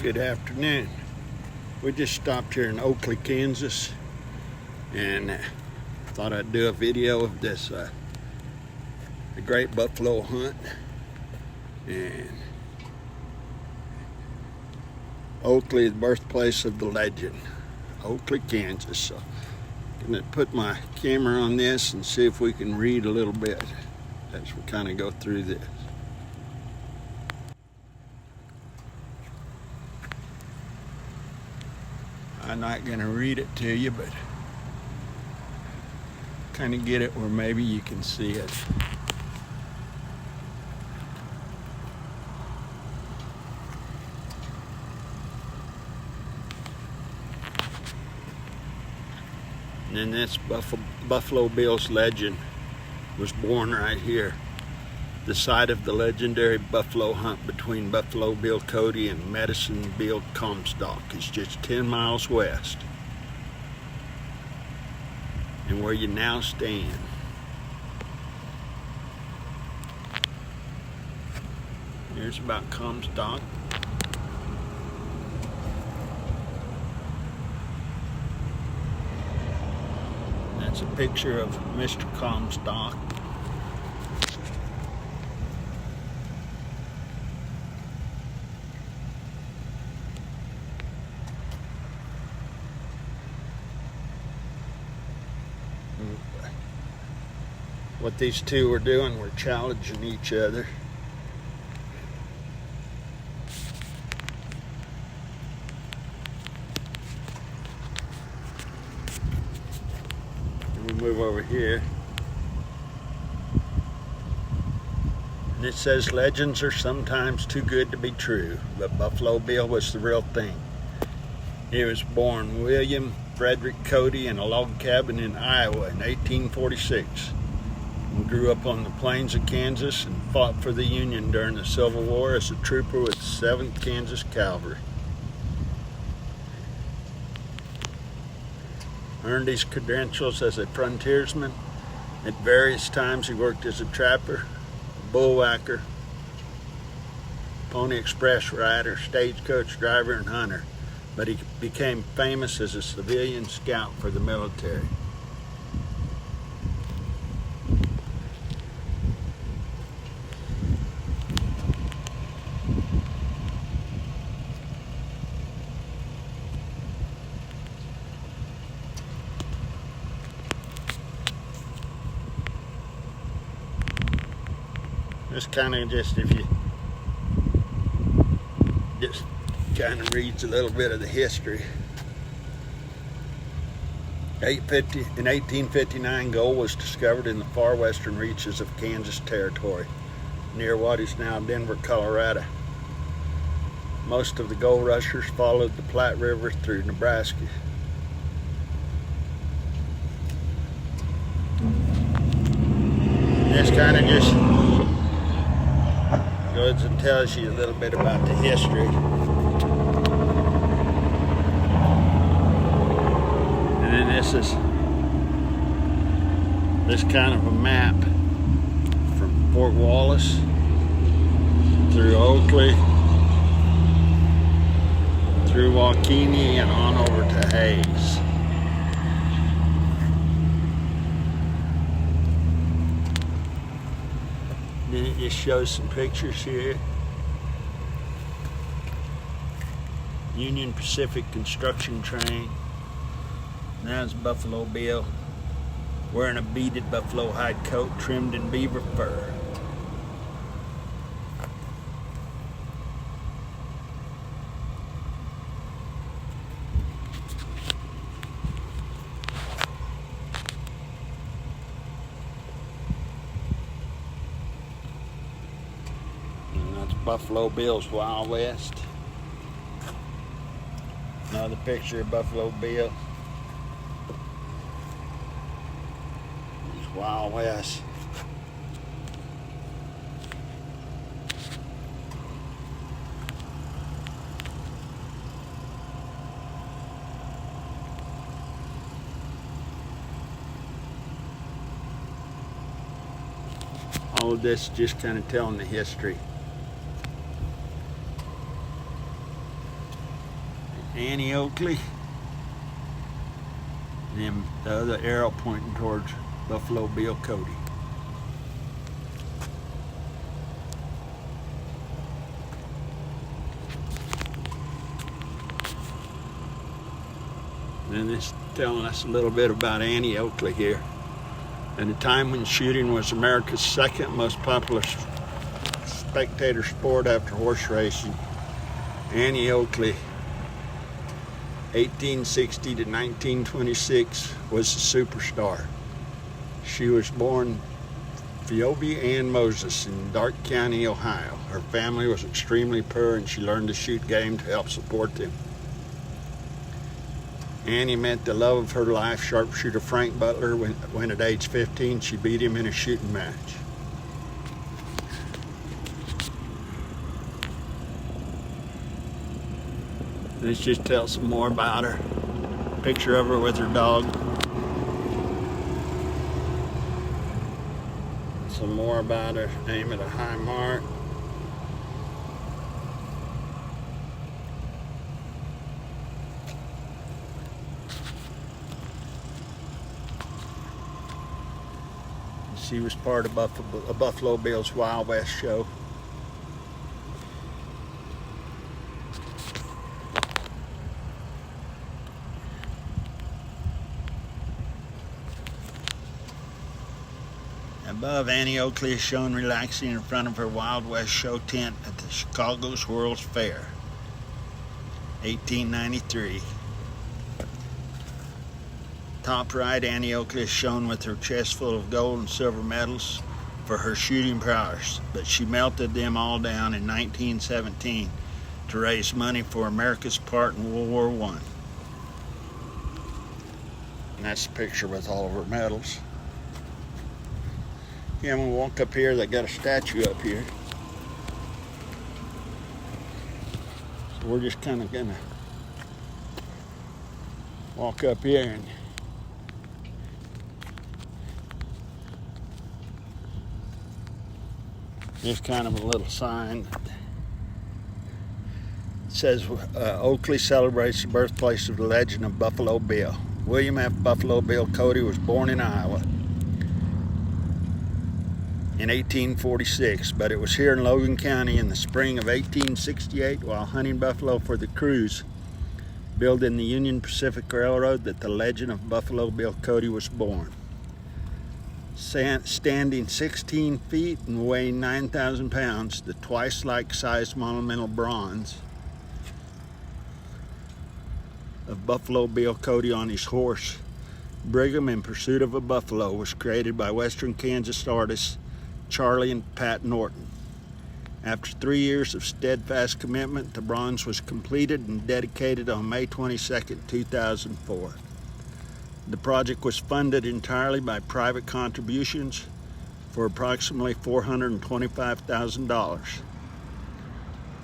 Good afternoon. We just stopped here in Oakley, Kansas, and thought I'd do a video of this the great buffalo hunt. And Oakley is the birthplace of the legend, Oakley, Kansas. So I'm gonna put my camera on this and see if we can read a little bit as we kind of go through this. I'm not going to read it to you, but kind of get it where maybe you can see it. And then this Buffalo Bill's legend was born right here. The site of the legendary buffalo hunt between Buffalo Bill Cody and Medicine Bill Comstock is just 10 miles west. And where you now stand. Here's about Comstock. That's a picture of Mr. Comstock. What these two were doing were challenging each other. And we move over here. And it says legends are sometimes too good to be true, but Buffalo Bill was the real thing. He was born William Frederick Cody in a log cabin in Iowa in 1846. And grew up on the plains of Kansas and fought for the Union during the Civil War as a trooper with 7th Kansas Cavalry. Earned his credentials as a frontiersman. At various times he worked as a trapper, bullwhacker, pony express rider, stagecoach driver, and hunter. But he became famous as a civilian scout for the military. This kind of just, if you just kind of reads a little bit of the history. In 1859, gold was discovered in the far western reaches of Kansas Territory, near what is now Denver, Colorado. Most of the gold rushers followed the Platte River through Nebraska. This kind of just goes and tells you a little bit about the history. And then this is this kind of a map from Fort Wallace through Oakley, through Waukene, and on over to Hayes. Then it just shows some pictures here. Union Pacific construction train. That's Buffalo Bill wearing a beaded buffalo hide coat trimmed in beaver fur. Buffalo Bill's Wild West. Another picture of Buffalo Bill. It's Wild West. All of this just kind of telling the history. Annie Oakley. And then the other arrow pointing towards Buffalo Bill Cody. And it's telling us a little bit about Annie Oakley here. At a time when shooting was America's second most popular spectator sport after horse racing, Annie Oakley, 1860 to 1926, was a superstar. She was born Phoebe Ann Moses in Darke County, Ohio. Her family was extremely poor and she learned to shoot game to help support them. Annie met the love of her life, sharpshooter Frank Butler, when at age 15 she beat him in a shooting match. This just tells some more about her. Picture of her with her dog. Some more about her. Aim at a high mark. She was part of Buffalo Bill's Wild West show. Above, Annie Oakley is shown relaxing in front of her Wild West show tent at the Chicago's World's Fair, 1893. Top right, Annie Oakley is shown with her chest full of gold and silver medals for her shooting prowess, but she melted them all down in 1917 to raise money for America's part in World War I. And that's the picture with all of her medals. Yeah, I'm gonna walk up here. They got a statue up here. So we're just kind of gonna walk up here and there's kind of a little sign that says Oakley celebrates the birthplace of the legend of Buffalo Bill. William F. Buffalo Bill Cody was born in Iowa in 1846, but it was here in Logan County in the spring of 1868 while hunting buffalo for the cruise building the Union Pacific Railroad that the legend of Buffalo Bill Cody was born. Standing 16 feet and weighing 9,000 pounds, the twice-like sized monumental bronze of Buffalo Bill Cody on his horse, Brigham in Pursuit of a Buffalo, was created by Western Kansas artists Charlie and Pat Norton. After 3 years of steadfast commitment, the bronze was completed and dedicated on May 22, 2004. The project was funded entirely by private contributions for approximately $425,000.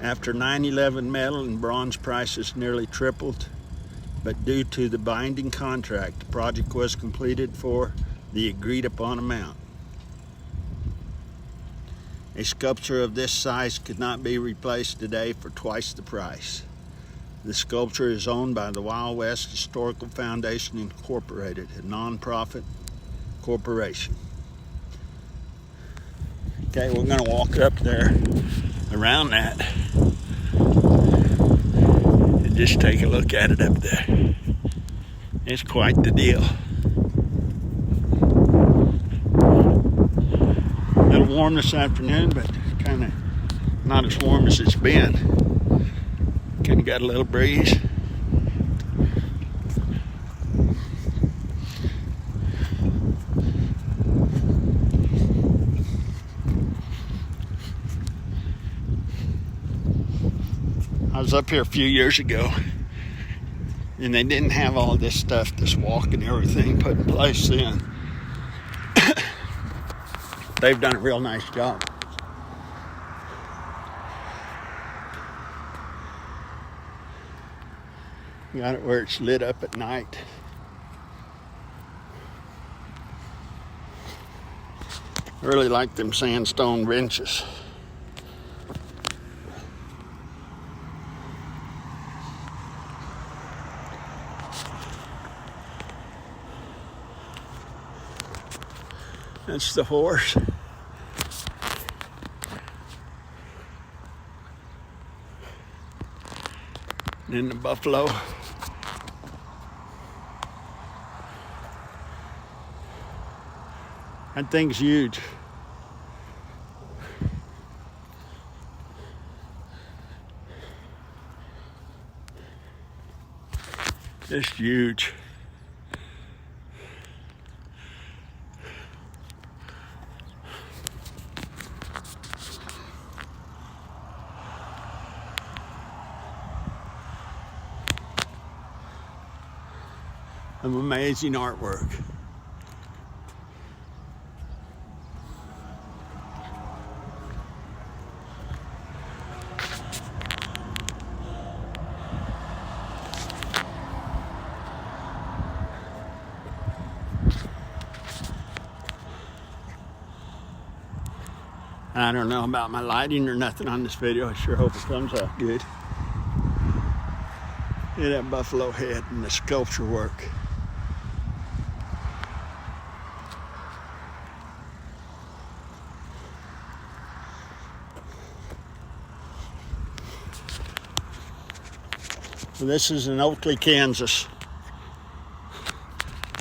After 9/11 metal and bronze prices nearly tripled, but due to the binding contract, the project was completed for the agreed upon amount. A sculpture of this size could not be replaced today for twice the price. The sculpture is owned by the Wild West Historical Foundation Incorporated, a non-profit corporation. Okay, we're going to walk up there around that and just take a look at it up there. It's quite the deal. A little warm this afternoon, but kind of not as warm as it's been. Kind of got a little breeze. I was up here a few years ago and they didn't have all this stuff, this walk and everything put in place then. They've done a real nice job. Got it where it's lit up at night. I really like them sandstone benches. That's the horse. And then the buffalo. That thing's huge. It's huge. Of amazing artwork. I don't know about my lighting or nothing on this video. I sure hope it comes out good. Look at that buffalo head and the sculpture work. So this is in Oakley, Kansas.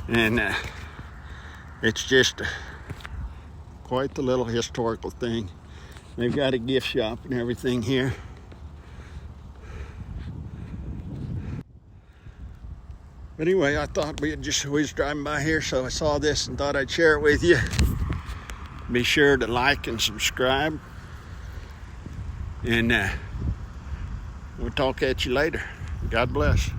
And it's just quite the little historical thing. They've got a gift shop and everything here. But anyway, I thought we was driving by here, so I saw this and thought I'd share it with you. Be sure to like and subscribe. And we'll talk at you later. God bless.